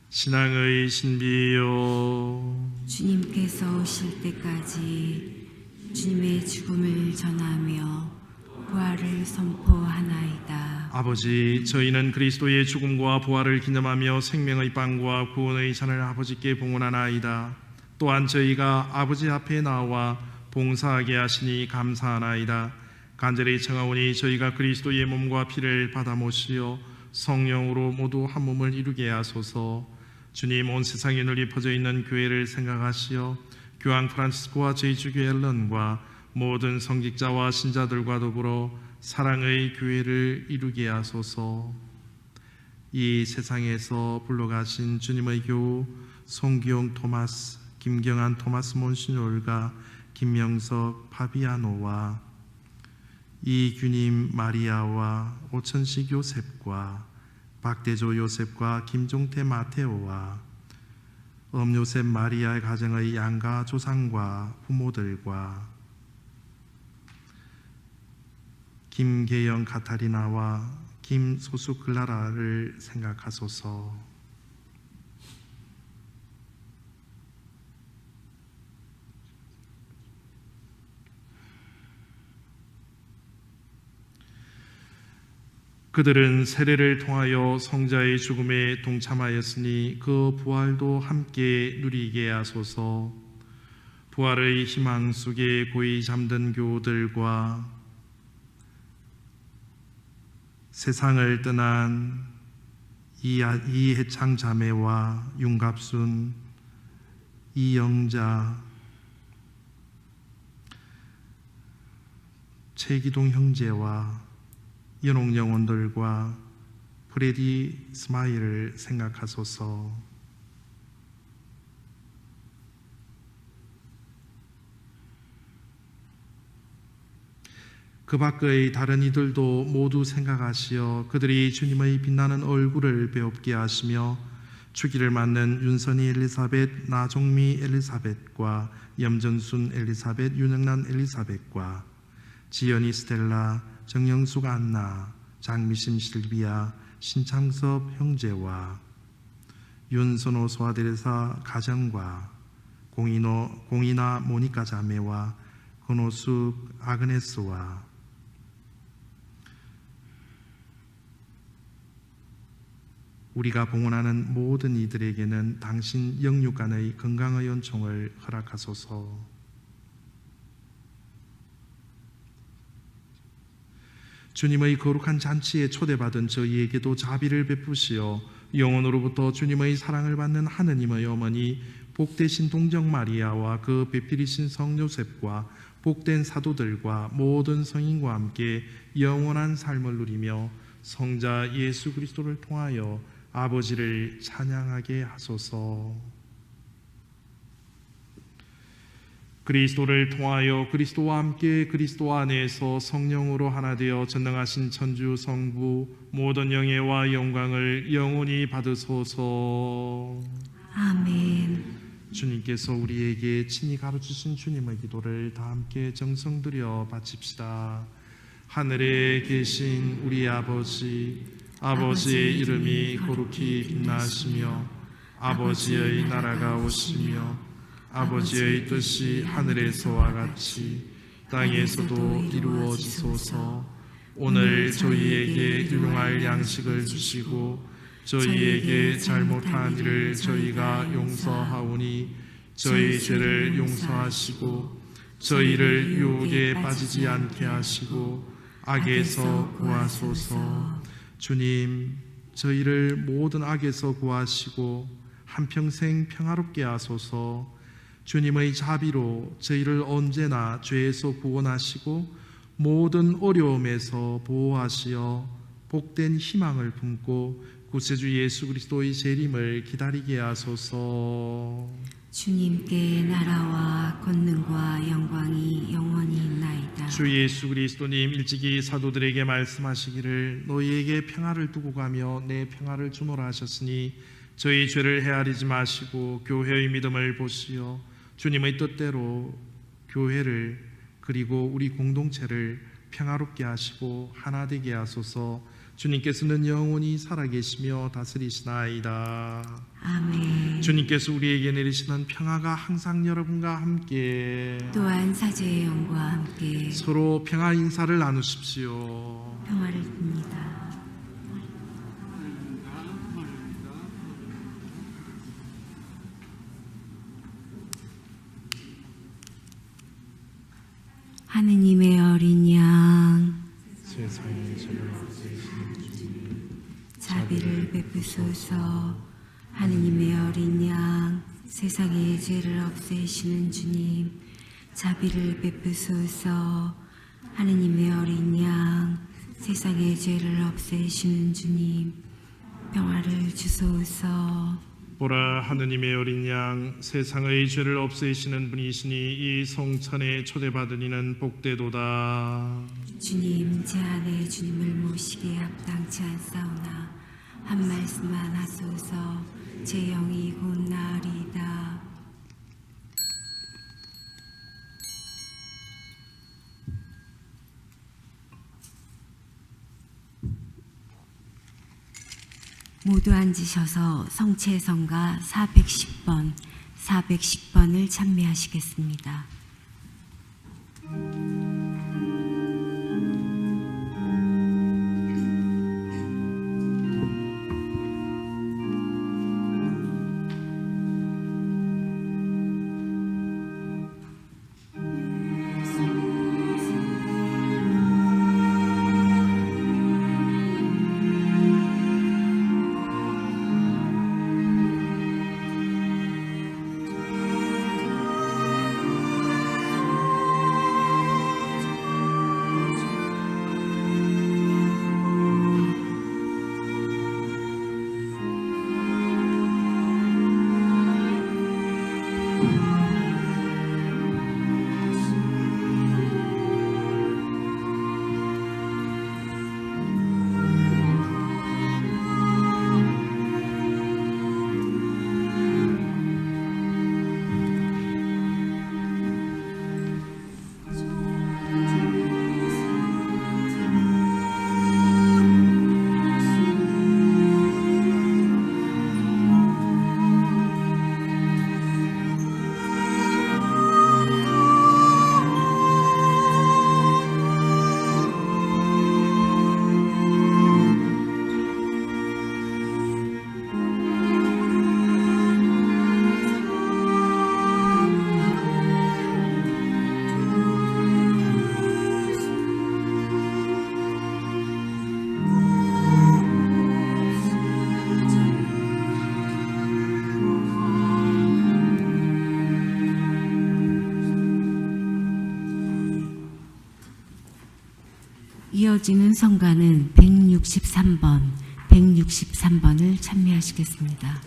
신앙의 신비요, 주님께서 오실 때까지 주님의 죽음을 전하며 부활을 선포하나이다. 아버지, 저희는 그리스도의 죽음과 부활을 기념하며 생명의 빵과 구원의 잔을 아버지께 봉헌하나이다. 또한 저희가 아버지 앞에 나와 봉사하게 하시니 감사하나이다. 간절히 청하오니 저희가 그리스도의 몸과 피를 받아 모시어 성령으로 모두 한 몸을 이루게 하소서. 주님, 온 세상에 널리 퍼져 있는 교회를 생각하시어 교황 프란치스코와 저희 주교회 앨런과 모든 성직자와 신자들과 더불어 사랑의 교회를 이루게 하소서. 이 세상에서 불러가신 주님의 교우 송기용 토마스, 김경한 토마스 몬시뇰과 김명석 파비아노와 이규님 마리아와 오천식 요셉과 박대조 요셉과 김종태 마테오와 엄요셉 마리아의 가정의 양가 조상과 부모들과 김계영 카타리나와 김소수 클라라를 생각하소서. 그들은 세례를 통하여 성자의 죽음에 동참하였으니 그 부활도 함께 누리게 하소서. 부활의 희망 속에 고이 잠든 교우들과 세상을 떠난 이해창 자매와 윤갑순, 이영자, 최기동 형제와 연옥 영혼들과 프레디 스마일을 생각하소서. 그 밖의 다른 이들도 모두 생각하시어 그들이 주님의 빛나는 얼굴을 배웁게 하시며 주기를 맞는 윤선이 엘리사벳, 나종미 엘리사벳과 염전순 엘리사벳, 윤영란 엘리사벳과 지연이 스텔라, 정영숙 안나, 장미심 실비아, 신창섭 형제와 윤선호 소아데레사 가정과 공이나 모니카 자매와 권호숙 아그네스와 우리가 봉헌하는 모든 이들에게는 당신 영육간의 건강의 연총을 허락하소서. 주님의 거룩한 잔치에 초대받은 저희에게도 자비를 베푸시어 영원으로부터 주님의 사랑을 받는 하느님의 어머니 복되신 동정 마리아와 그 배필이신 성 요셉과 복된 사도들과 모든 성인과 함께 영원한 삶을 누리며 성자 예수 그리스도를 통하여 아버지를 찬양하게 하소서. 그리스도를 통하여 그리스도와 함께 그리스도 안에서 성령으로 하나 되어 전능하신 천주 성부 모든 영예와 영광을 영원히 받으소서. 아멘. 주님께서 우리에게 친히 가르치신 주님의 기도를 다 함께 정성들여 바칩시다. 하늘에 계신 우리 아버지의 이름이 거룩히 빛나시며 아버지의 나라가 오시며 아버지의 뜻이 하늘에서와 같이 땅에서도 이루어지소서. 오늘 저희에게 일용할 양식을 주시고 저희에게 잘못한 일을 저희가 용서하오니 저희 죄를 용서하시고 저희를 유혹에 빠지지 않게 하시고 악에서 구하소서. 주님, 저희를 모든 악에서 구하시고 한평생 평화롭게 하소서. 주님의 자비로 저희를 언제나 죄에서 구원하시고 모든 어려움에서 보호하시어 복된 희망을 품고 구세주 예수 그리스도의 재림을 기다리게 하소서. 주님께 나라와 권능과 영광이 영원히 있나이다. 주 예수 그리스도님 일찍이 사도들에게 말씀하시기를 너희에게 평화를 두고 가며 내 평화를 주노라 하셨으니 저희 죄를 헤아리지 마시고 교회의 믿음을 보시어 주님의 뜻대로 교회를 그리고 우리 공동체를 평화롭게 하시고 하나 되게 하소서. 주님께서는 영원히 살아계시며 다스리시나이다. 아멘. 주님께서 우리에게 내리시는 평화가 항상 여러분과 함께 또한 사제의 영과 함께 서로 평화 인사를 나누십시오. 평화를 빕니다. 하느님의 어린 양 세상에 죄를 자비를 베푸소서. 하느님의 어린 양 세상의 죄를 없애시는 주님 자비를 베푸소서. 하느님의 어린 양 세상의 죄를 없애시는 주님 평화를 주소서. 보라, 하느님의 어린 양 세상의 죄를 없애시는 분이시니 이 성천에 초대받은 이는 복되도다. 주님, 제 안에 주님을 모시기에 합당치 않사오나 한 말씀만 하소서. 제 영이 곧 나으리이다. 모두 앉으셔서 성체성가 410번을 찬미하시겠습니다. 이어지는 성가는 163번을 찬미하시겠습니다.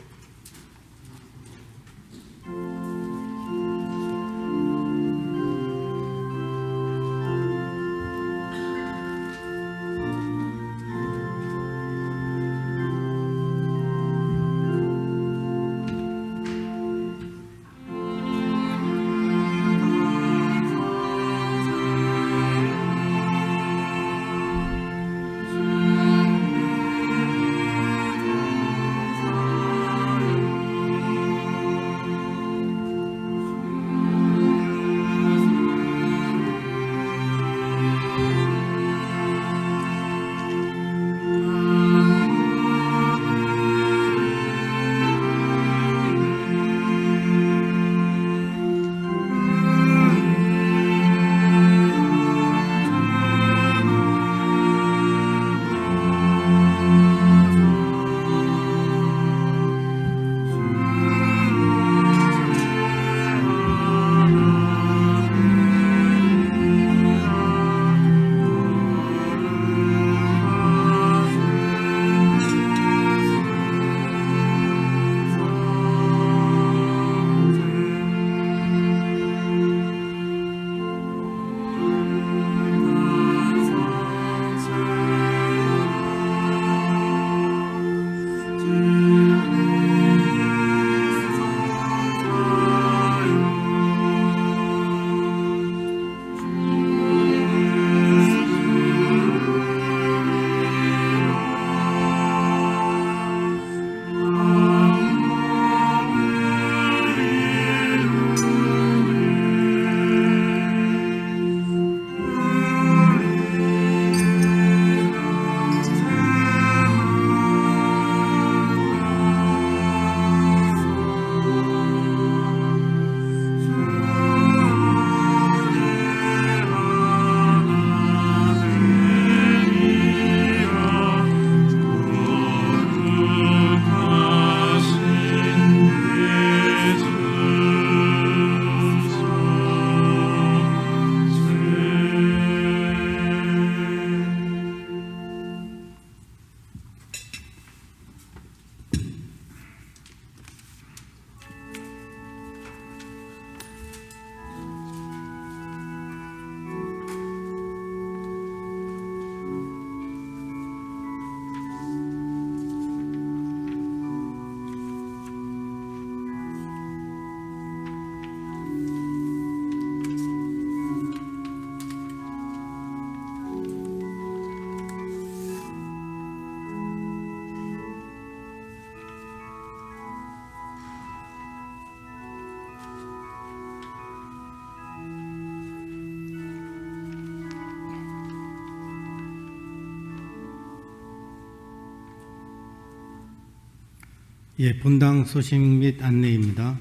예, 본당 소식 및 안내입니다.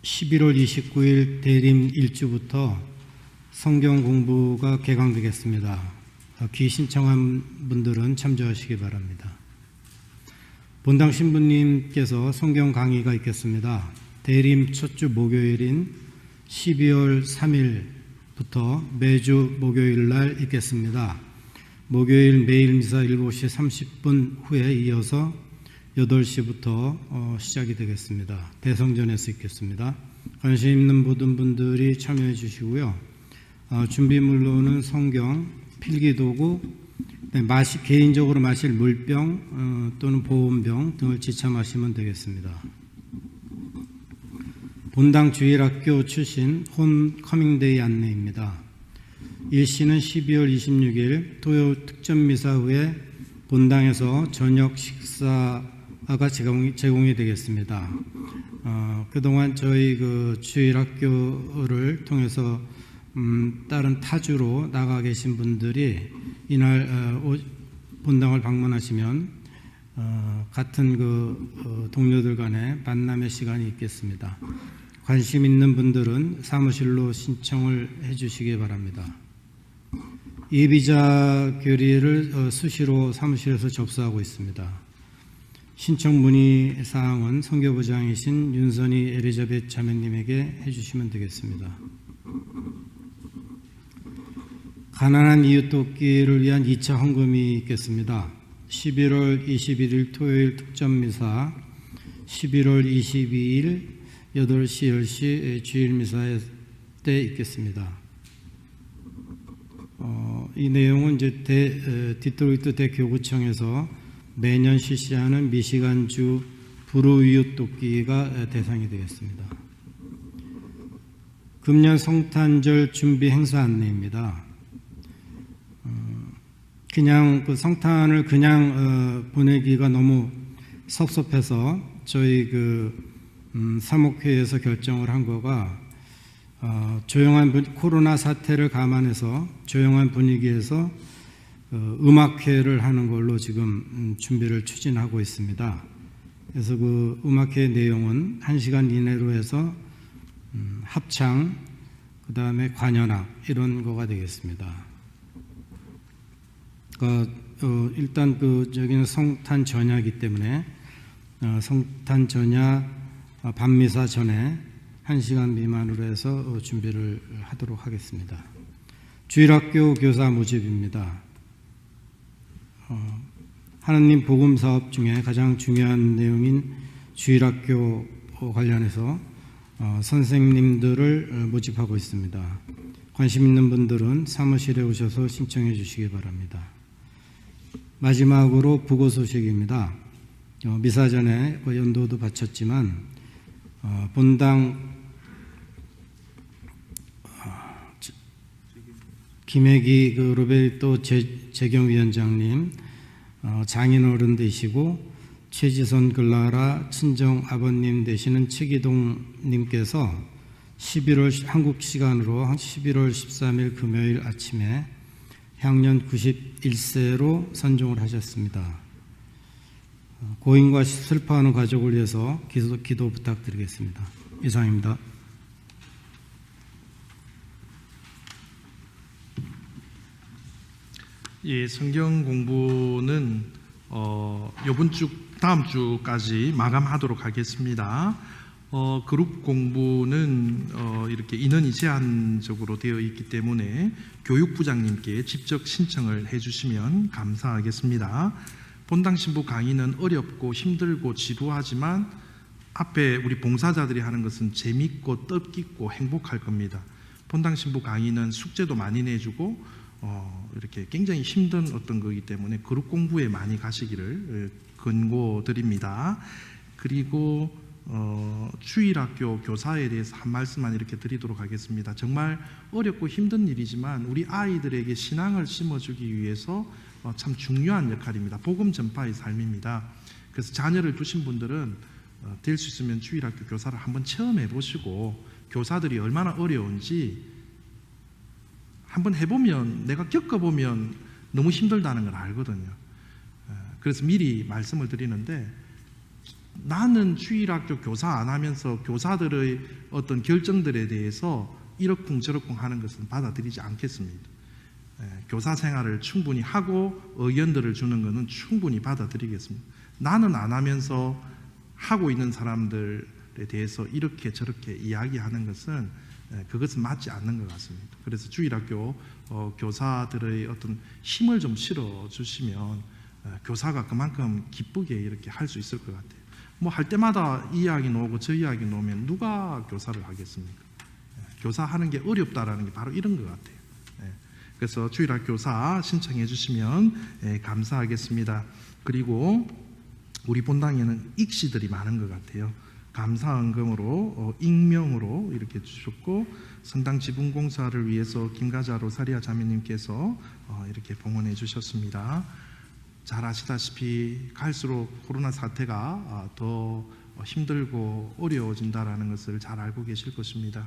11월 29일 대림 1주부터 성경 공부가 개강되겠습니다. 귀 신청한 분들은 참조하시기 바랍니다. 본당 신부님께서 성경 강의가 있겠습니다. 대림 첫 주 목요일인 12월 3일부터 매주 목요일 날 있겠습니다. 목요일 매일 미사 7시 30분 후에 이어서 8시부터 시작이 되겠습니다. 대성전에서 있겠습니다. 관심 있는 모든 분들이 참여해 주시고요. 준비물로는 성경, 필기도구, 개인적으로 마실 물병 또는 보온병 등을 지참하시면 되겠습니다. 본당 주일학교 출신 홈커밍데이 안내입니다. 일시는 12월 26일 토요 특전미사 후에 본당에서 저녁 식사가 제공이 되겠습니다. 그동안 저희 주일학교를 통해서 다른 타주로 나가 계신 분들이 이날 본당을 방문하시면 같은 동료들 간의 만남의 시간이 있겠습니다. 관심 있는 분들은 사무실로 신청을 해 주시기 바랍니다. 예비자 교리를 수시로 사무실에서 접수하고 있습니다. 신청 문의 사항은 선교부장이신 윤선희 엘리자벳 자매님에게 해주시면 되겠습니다. 가난한 이웃 돕기를 위한 2차 헌금이 있겠습니다. 11월 21일 토요일 특전 미사, 11월 22일 8시, 10시 주일 미사 때 있겠습니다. 이 내용은 이제 디트로이트 대교구청에서 매년 실시하는 미시간주 불우이웃 돕기가 대상이 되겠습니다. 금년 성탄절 준비 행사 안내입니다. 그냥 그 성탄을 그냥 보내기가 너무 섭섭해서 저희 사목회에서 결정을 한 거가 조용한 코로나 사태를 감안해서 조용한 분위기에서 음악회를 하는 걸로 지금 준비를 추진하고 있습니다. 그래서 그 음악회 내용은 1시간 이내로 해서 합창, 그 다음에 관현악 이런 거가 되겠습니다. 일단 여기는 성탄 전야이기 때문에 성탄 전야 밤미사 전에 1시간 미만으로 해서 준비를 하도록 하겠습니다. 주일학교 교사 모집입니다. 하느님 복음 사업 중에 가장 중요한 내용인 주일학교 관련해서 선생님들을 모집하고 있습니다. 관심 있는 분들은 사무실에 오셔서 신청해 주시기 바랍니다. 마지막으로 부고 소식입니다. 미사 전에 연도도 바쳤지만 본당 김혜기 로베르토 재경위원장님, 장인 어른 되시고 최지선 글라라 친정 아버님 되시는 최기동님께서 한국 시간으로 11월 13일 금요일 아침에 향년 91세로 선종을 하셨습니다. 고인과 슬퍼하는 가족을 위해서 기도 부탁드리겠습니다. 이상입니다. 예, 성경 공부는 이번 주 다음 주까지 마감하도록 하겠습니다. 그룹 공부는 이렇게 인원이 제한적으로 되어 있기 때문에 교육부장님께 직접 신청을 해주시면 감사하겠습니다. 본당 신부 강의는 어렵고 힘들고 지루하지만 앞에 우리 봉사자들이 하는 것은 재밌고 뜻깊고 행복할 겁니다. 본당 신부 강의는 숙제도 많이 내주고 이렇게 굉장히 힘든 어떤 거기 때문에 그룹 공부에 많이 가시기를 권고드립니다. 그리고 주일학교 교사에 대해서 한 말씀만 이렇게 드리도록 하겠습니다. 정말 어렵고 힘든 일이지만 우리 아이들에게 신앙을 심어주기 위해서 참 중요한 역할입니다. 복음 전파의 삶입니다. 그래서 자녀를 두신 분들은 될 수 있으면 주일학교 교사를 한번 체험해 보시고 교사들이 얼마나 어려운지 한번 해보면, 내가 겪어보면 너무 힘들다는 걸 알거든요. 그래서 미리 말씀을 드리는데, 나는 주일학교 교사 안 하면서 교사들의 어떤 결정들에 대해서 이러쿵저러쿵 하는 것은 받아들이지 않겠습니다. 교사 생활을 충분히 하고 의견들을 주는 것은 충분히 받아들이겠습니다. 나는 안 하면서 하고 있는 사람들에 대해서 이렇게 저렇게 이야기하는 것은 그것은 맞지 않는 것 같습니다. 그래서 주일학교 교사들의 어떤 힘을 좀 실어 주시면 교사가 그만큼 기쁘게 이렇게 할 수 있을 것 같아요. 뭐 할 때마다 이 이야기 나오고 저 이야기 나오면 누가 교사를 하겠습니까? 교사하는 게 어렵다라는 게 바로 이런 것 같아요. 그래서 주일학교 교사 신청해 주시면 감사하겠습니다. 그리고 우리 본당에는 익시들이 많은 것 같아요. 감사헌금으로 익명으로 이렇게 주셨고, 성당 지붕공사를 위해서 김가자 로사리아 자매님께서 이렇게 봉헌해 주셨습니다. 잘 아시다시피 갈수록 코로나 사태가 더 힘들고 어려워진다라는 것을 잘 알고 계실 것입니다.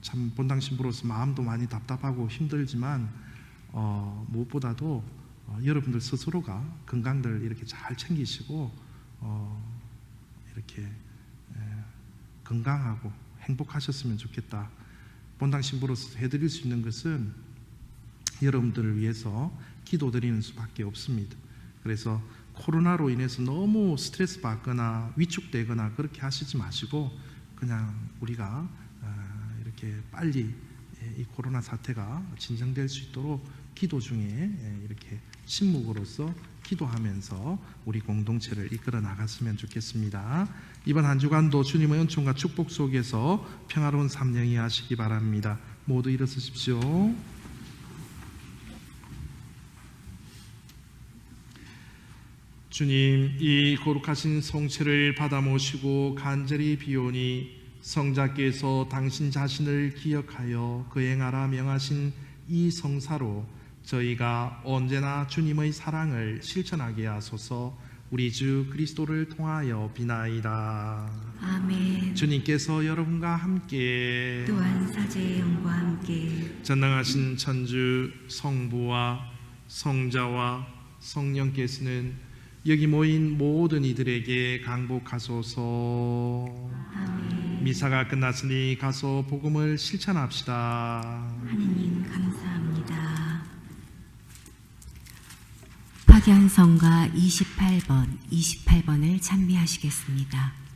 참 본당 신부로서 마음도 많이 답답하고 힘들지만 무엇보다도 여러분들 스스로가 건강들 이렇게 잘 챙기시고 이렇게 건강하고 행복하셨으면 좋겠다. 본당 신부로서 해드릴 수 있는 것은 여러분들을 위해서 기도드리는 수밖에 없습니다. 그래서 코로나로 인해서 너무 스트레스 받거나 위축되거나 그렇게 하시지 마시고 그냥 우리가 이렇게 빨리 이 코로나 사태가 진정될 수 있도록 기도 중에 이렇게 침묵으로서 기도하면서 우리 공동체를 이끌어 나갔으면 좋겠습니다. 이번 한 주간도 주님의 은총과 축복 속에서 평화로운 삶영이 하시기 바랍니다. 모두 일어서십시오. 주님, 이 거룩하신 성체를 받아 모시고 간절히 비오니 성자께서 당신 자신을 기억하여 거행하라 명하신 이 성사로 저희가 언제나 주님의 사랑을 실천하게 하소서. 우리 주 그리스도를 통하여 비나이다. 아멘. 주님께서 여러분과 함께 또한 사제의 영과 함께 전능하신 천주 성부와 성자와 성령께서는 여기 모인 모든 이들에게 강복하소서. 아멘. 미사가 끝났으니 가서 복음을 실천합시다. 하느님 감사합니다. 파견성가 28번을 찬미하시겠습니다.